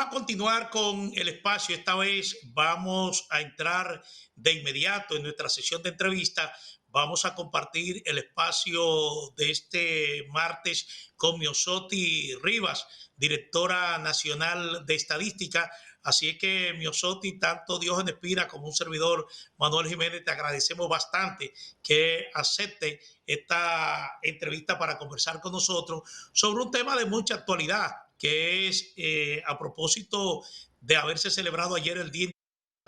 vamos a continuar con el espacio. Esta vez vamos a entrar de inmediato en nuestra sesión de entrevista. Vamos a compartir el espacio de este martes con Miosotti Rivas, directora nacional de estadística. Así es que, Miosotti, tanto Diógenes Pina como un servidor, Manuel Jiménez, te agradecemos bastante que acepte esta entrevista para conversar con nosotros sobre un tema de mucha actualidad, que es a propósito de haberse celebrado ayer el Día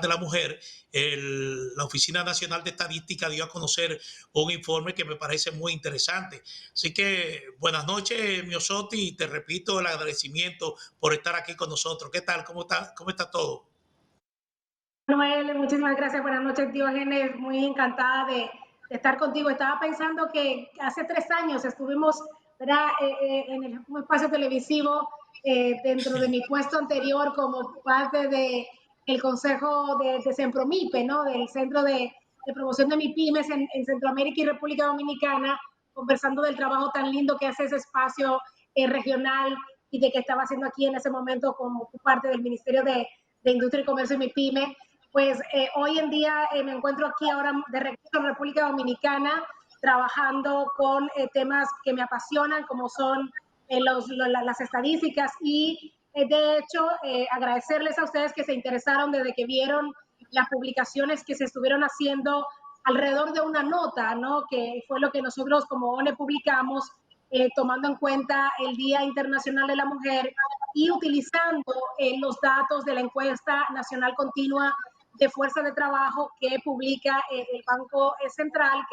de la Mujer. La Oficina Nacional de Estadística dio a conocer un informe que me parece muy interesante. Así que buenas noches, Miosotti, y te repito el agradecimiento por estar aquí con nosotros. ¿Qué tal? ¿Cómo está todo? Noel, muchísimas gracias. Buenas noches, Diógenes. Muy encantada de estar contigo. Estaba pensando que hace 3 años estuvimos, ¿verdad? En un espacio televisivo dentro de mi puesto anterior como parte del Consejo de Sempromipe, ¿no? Del Centro de Promoción de MIPYMES en Centroamérica y República Dominicana, conversando del trabajo tan lindo que hace ese espacio regional y de que estaba haciendo aquí en ese momento como parte del Ministerio de Industria y Comercio y MIPYME. Pues hoy en día me encuentro aquí ahora de regreso en República Dominicana trabajando con temas que me apasionan, como son las estadísticas y de hecho agradecerles a ustedes que se interesaron desde que vieron las publicaciones que se estuvieron haciendo alrededor de una nota, ¿no? Que fue lo que nosotros como ONE publicamos, tomando en cuenta el Día Internacional de la Mujer y utilizando los datos de la encuesta nacional continua de fuerza de trabajo que publica el Banco Central,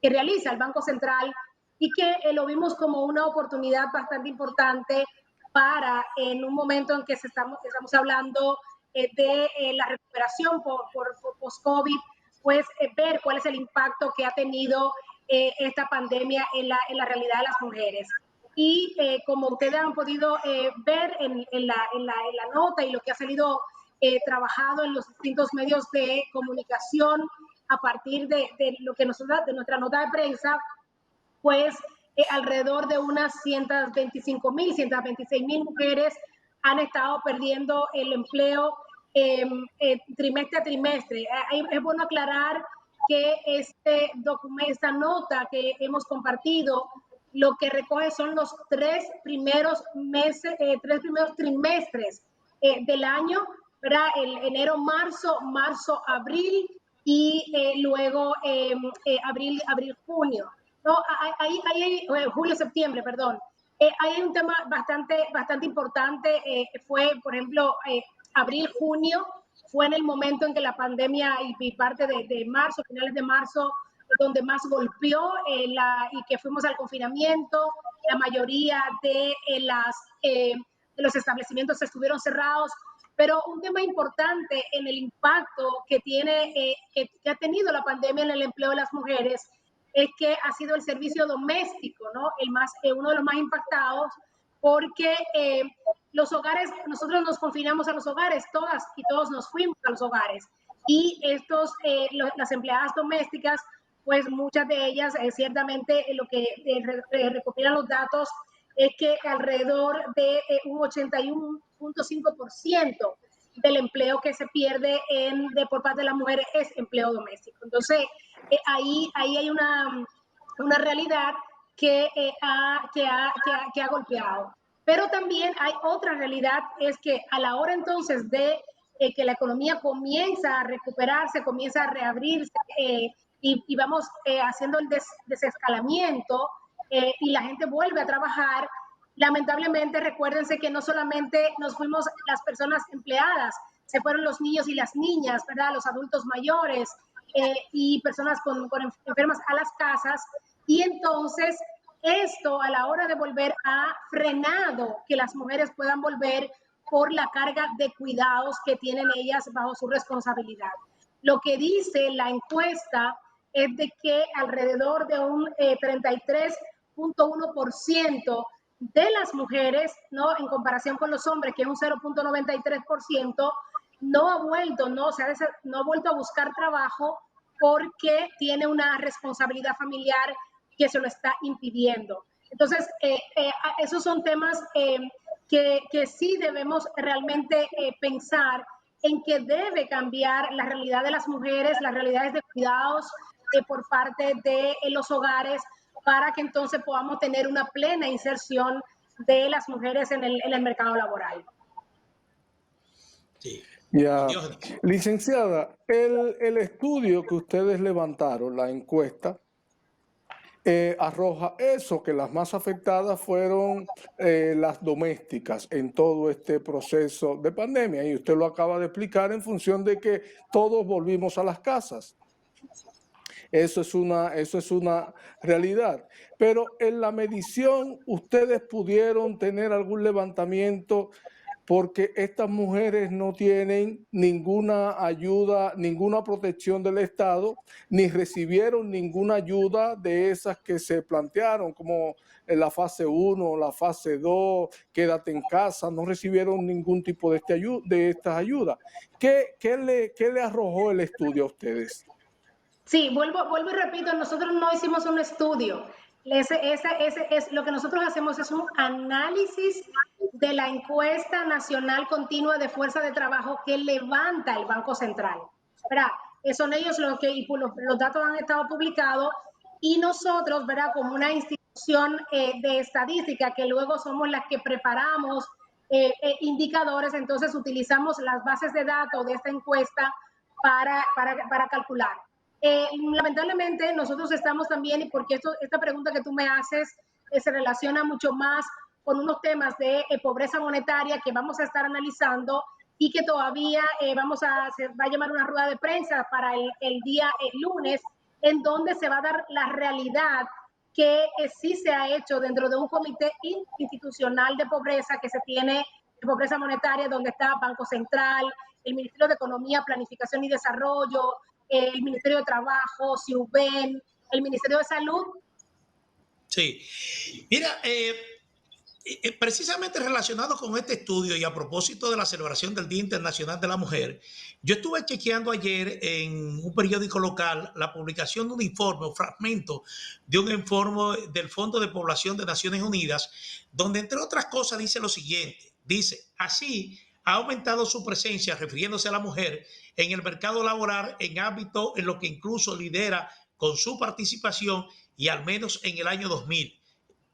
que realiza el Banco Central, y que lo vimos como una oportunidad bastante importante para, en un momento en que estamos hablando de la recuperación por post-COVID, pues ver cuál es el impacto que ha tenido esta pandemia en la realidad de las mujeres. Y como ustedes han podido ver en la nota y lo que ha salido trabajado en los distintos medios de comunicación a partir de lo que de nuestra nota de prensa, pues alrededor de unas 125,000, 126,000 mujeres han estado perdiendo el empleo trimestre a trimestre. Es bueno aclarar que este documento, esta nota que hemos compartido, lo que recoge son los 3 primeros meses, 3 primeros trimestres del año, ¿verdad? El enero, marzo, abril y luego abril, junio. No, julio, septiembre, perdón. Hay un tema bastante importante. Fue, por ejemplo, abril, junio, fue en el momento en que la pandemia y parte de marzo, finales de marzo, donde más golpeó y que fuimos al confinamiento. La mayoría de los establecimientos estuvieron cerrados, pero un tema importante en el impacto que ha tenido la pandemia en el empleo de las mujeres es que ha sido el servicio doméstico, ¿no? Uno de los más impactados, porque los hogares, nosotros nos confinamos a los hogares, todas y todos nos fuimos a los hogares, y las empleadas domésticas, pues muchas de ellas, ciertamente lo que recopilan los datos es que alrededor de un 81.5% del empleo que se pierde por parte de las mujeres es empleo doméstico. Entonces, ahí hay una realidad que ha golpeado. Pero también hay otra realidad, es que a la hora entonces de que la economía comienza a recuperarse, comienza a reabrirse y vamos haciendo el desescalamiento y la gente vuelve a trabajar, lamentablemente recuérdense que no solamente nos fuimos las personas empleadas, se fueron los niños y las niñas, ¿verdad? Los adultos mayores y personas con enfermas a las casas, y entonces esto a la hora de volver ha frenado que las mujeres puedan volver por la carga de cuidados que tienen ellas bajo su responsabilidad. Lo que dice la encuesta es de que alrededor de un 33.1% de las mujeres, ¿no? En comparación con los hombres, que es un 0.93%, no ha vuelto a buscar trabajo porque tiene una responsabilidad familiar que se lo está impidiendo. Entonces, esos son temas que sí debemos realmente pensar en que debe cambiar la realidad de las mujeres, las realidades de cuidados por parte de los hogares, para que entonces podamos tener una plena inserción de las mujeres en el mercado laboral. Sí. Ya, licenciada, el estudio que ustedes levantaron, la encuesta, arroja eso, que las más afectadas fueron las domésticas en todo este proceso de pandemia. Y usted lo acaba de explicar en función de que todos volvimos a las casas. Eso es una realidad. Pero en la medición, ¿ustedes pudieron tener algún levantamiento? Porque estas mujeres no tienen ninguna ayuda, ninguna protección del Estado, ni recibieron ninguna ayuda de esas que se plantearon, como en la fase 1, la fase 2, quédate en casa, no recibieron ningún tipo de estas ayudas. ¿Qué le arrojó el estudio a ustedes? Sí, vuelvo y repito, nosotros no hicimos un estudio. Lo que nosotros hacemos es un análisis de la encuesta nacional continua de fuerza de trabajo que levanta el Banco Central. ¿Verdad? Son ellos los datos han estado publicados, y nosotros, ¿verdad?, como una institución de estadística, que luego somos las que preparamos indicadores, entonces utilizamos las bases de datos de esta encuesta para calcular. Lamentablemente nosotros estamos también, y porque esta pregunta que tú me haces se relaciona mucho más con unos temas de pobreza monetaria que vamos a estar analizando, y que todavía se va a llamar una rueda de prensa para el día lunes, en donde se va a dar la realidad que sí se ha hecho dentro de un comité institucional de pobreza que se tiene, de pobreza monetaria, donde está Banco Central, el Ministerio de Economía, Planificación y Desarrollo, el Ministerio de Trabajo, SIUBEN, el Ministerio de Salud. Sí. Mira, precisamente relacionado con este estudio y a propósito de la celebración del Día Internacional de la Mujer, yo estuve chequeando ayer en un periódico local la publicación de un informe o fragmento de un informe del Fondo de Población de Naciones Unidas, donde entre otras cosas dice lo siguiente: dice, así ha aumentado su presencia, refiriéndose a la mujer, en el mercado laboral en ámbito en lo que incluso lidera con su participación, y al menos en el año 2000,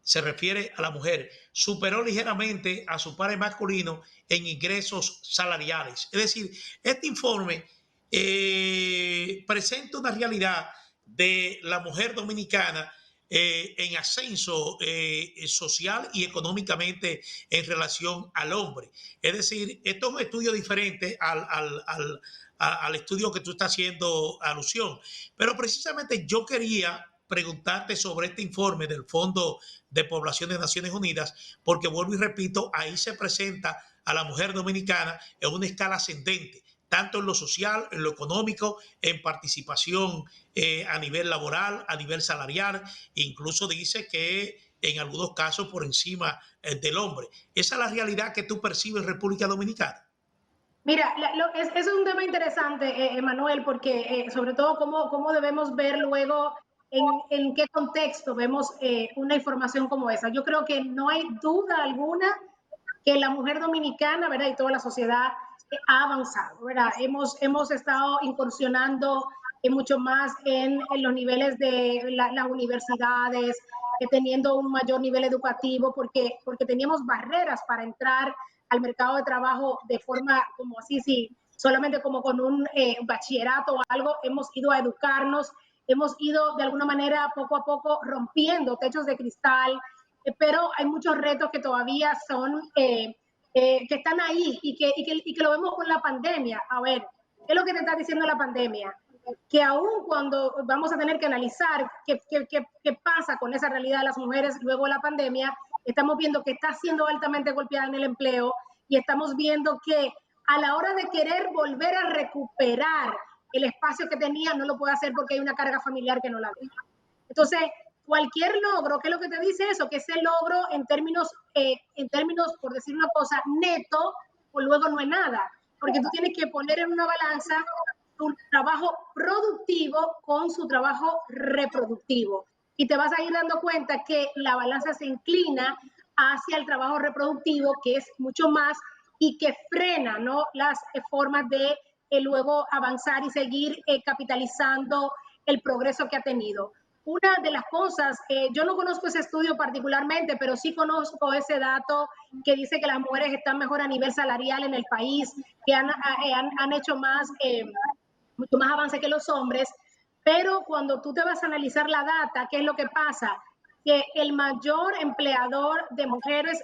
se refiere a la mujer, superó ligeramente a su par masculino en ingresos salariales. Es decir, este informe presenta una realidad de la mujer dominicana en ascenso social y económicamente en relación al hombre. Es decir, esto es un estudio diferente al estudio que tú estás haciendo alusión. Pero precisamente yo quería preguntarte sobre este informe del Fondo de Población de Naciones Unidas, porque vuelvo y repito, ahí se presenta a la mujer dominicana en una escala ascendente, tanto en lo social, en lo económico, en participación a nivel laboral, a nivel salarial, incluso dice que en algunos casos por encima del hombre. ¿Esa es la realidad que tú percibes en República Dominicana? Mira, es un tema interesante, Manuel, porque sobre todo cómo debemos ver luego en qué contexto vemos una información como esa. Yo creo que no hay duda alguna que la mujer dominicana, ¿verdad?, y toda la sociedad ha avanzado, ¿verdad? Hemos estado incursionando mucho más en los niveles de las universidades, teniendo un mayor nivel educativo, porque teníamos barreras para entrar al mercado de trabajo de forma como así, sí, solamente como con un bachillerato o algo. Hemos ido a educarnos, hemos ido de alguna manera poco a poco rompiendo techos de cristal, pero hay muchos retos que todavía son, que están ahí, y que lo vemos con la pandemia. A ver, ¿qué es lo que te está diciendo la pandemia? Que aún cuando vamos a tener que analizar qué pasa con esa realidad de las mujeres luego de la pandemia, estamos viendo que está siendo altamente golpeada en el empleo, y estamos viendo que a la hora de querer volver a recuperar el espacio que tenía, no lo puede hacer porque hay una carga familiar que no la deja. Entonces, cualquier logro, ¿qué es lo que te dice eso? Que ese logro en términos, por decir una cosa, neto, pues luego no es nada, porque tú tienes que poner en una balanza su trabajo productivo con su trabajo reproductivo, y te vas a ir dando cuenta que la balanza se inclina hacia el trabajo reproductivo, que es mucho más y que frena, ¿no?, las formas de luego avanzar y seguir capitalizando el progreso que ha tenido. Una de las cosas, yo no conozco ese estudio particularmente, pero sí conozco ese dato que dice que las mujeres están mejor a nivel salarial en el país, que han hecho mucho más avance que los hombres, pero cuando tú te vas a analizar la data, ¿qué es lo que pasa? Que el mayor empleador de mujeres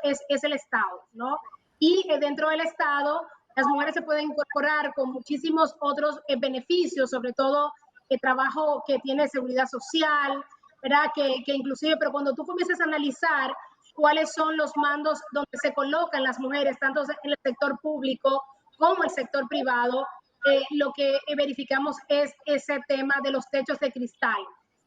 es el Estado, ¿no? Y dentro del Estado, las mujeres se pueden incorporar con muchísimos otros beneficios, sobre todo el trabajo que tiene seguridad social, ¿verdad? Que inclusive, pero cuando tú comienzas a analizar cuáles son los mandos donde se colocan las mujeres, tanto en el sector público como el sector privado, lo que verificamos es ese tema de los techos de cristal,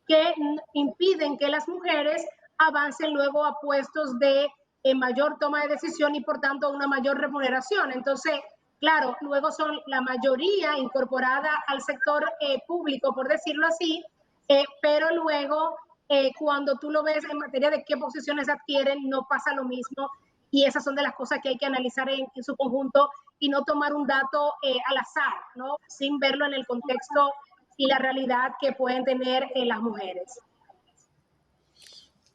que impiden que las mujeres avancen luego a puestos de mayor toma de decisión y por tanto una mayor remuneración. Entonces, claro, luego son la mayoría incorporada al sector público, por decirlo así, pero luego cuando tú lo ves en materia de qué posiciones adquieren, no pasa lo mismo. Y esas son de las cosas que hay que analizar en su conjunto y no tomar un dato al azar, ¿no?, sin verlo en el contexto y la realidad que pueden tener las mujeres.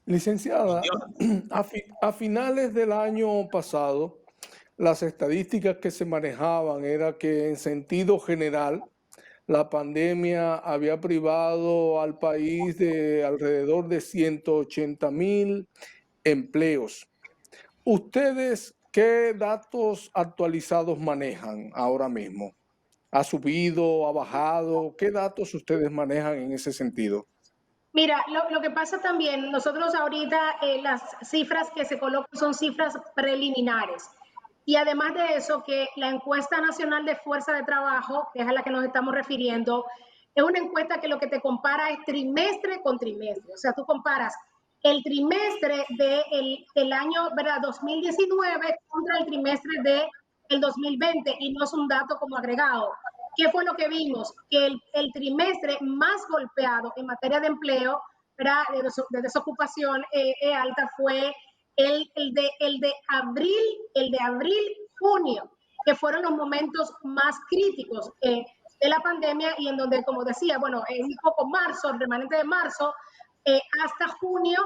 Licenciada, a finales del año pasado, las estadísticas que se manejaban era que en sentido general la pandemia había privado al país de alrededor de 180,000 empleos. ¿Ustedes qué datos actualizados manejan ahora mismo? ¿Ha subido, ha bajado? ¿Qué datos ustedes manejan en ese sentido? Mira, lo que pasa también, nosotros ahorita las cifras que se colocan son cifras preliminares. Y además de eso, que la encuesta nacional de fuerza de trabajo, que es a la que nos estamos refiriendo, es una encuesta que lo que te compara es trimestre con trimestre. O sea, tú comparas el trimestre del año, ¿verdad?, 2019 contra el trimestre del 2020 y no es un dato como agregado. ¿Qué fue lo que vimos? Que el trimestre más golpeado en materia de empleo, ¿verdad?, de desocupación alta fue el de abril, junio, que fueron los momentos más críticos de la pandemia y en donde, como decía, bueno, un poco marzo, el remanente de marzo, hasta junio,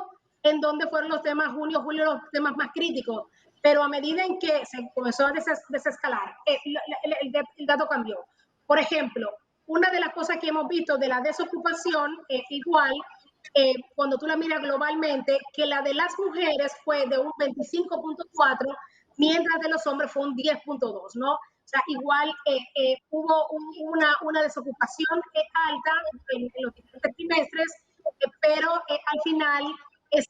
en donde fueron los temas, junio, julio, los temas más críticos. Pero a medida en que se comenzó a desescalar, el dato cambió. Por ejemplo, una de las cosas que hemos visto de la desocupación, igual, cuando tú la miras globalmente, que la de las mujeres fue de un 25.4, mientras de los hombres fue un 10.2, ¿no? O sea, igual hubo una desocupación alta en los diferentes trimestres, pero al final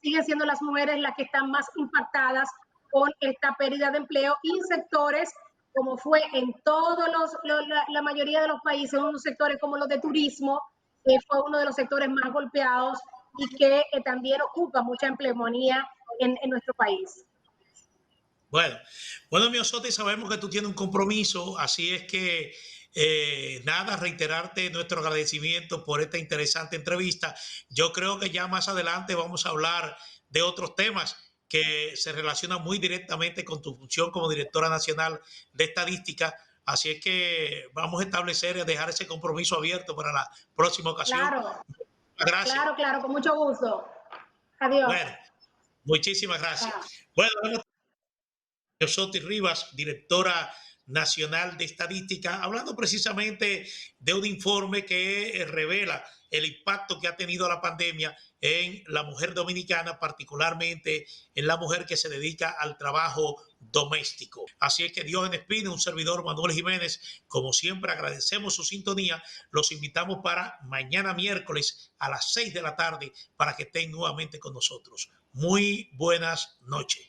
siguen siendo las mujeres las que están más impactadas con esta pérdida de empleo y en sectores como fue en todos la mayoría de los países, unos sectores como los de turismo, que fue uno de los sectores más golpeados y que también ocupa mucha empleomanía en nuestro país. Bueno, Miosotti, sabemos que tú tienes un compromiso, así es que nada, reiterarte nuestro agradecimiento por esta interesante entrevista. Yo creo que ya más adelante vamos a hablar de otros temas que se relacionan muy directamente con tu función como directora nacional de estadística. Así es que vamos a establecer, dejar ese compromiso abierto para la próxima ocasión. Claro, gracias. Claro, con mucho gusto. Adiós. Bueno, muchísimas gracias. Bueno, Miosotti Rivas, directora nacional de estadística, hablando precisamente de un informe que revela el impacto que ha tenido la pandemia en la mujer dominicana, particularmente en la mujer que se dedica al trabajo doméstico. Así es que Diógenes Pina, un servidor, Manuel Jiménez, como siempre agradecemos su sintonía, los invitamos para mañana miércoles a las 6 de la tarde para que estén nuevamente con nosotros. Muy buenas noches.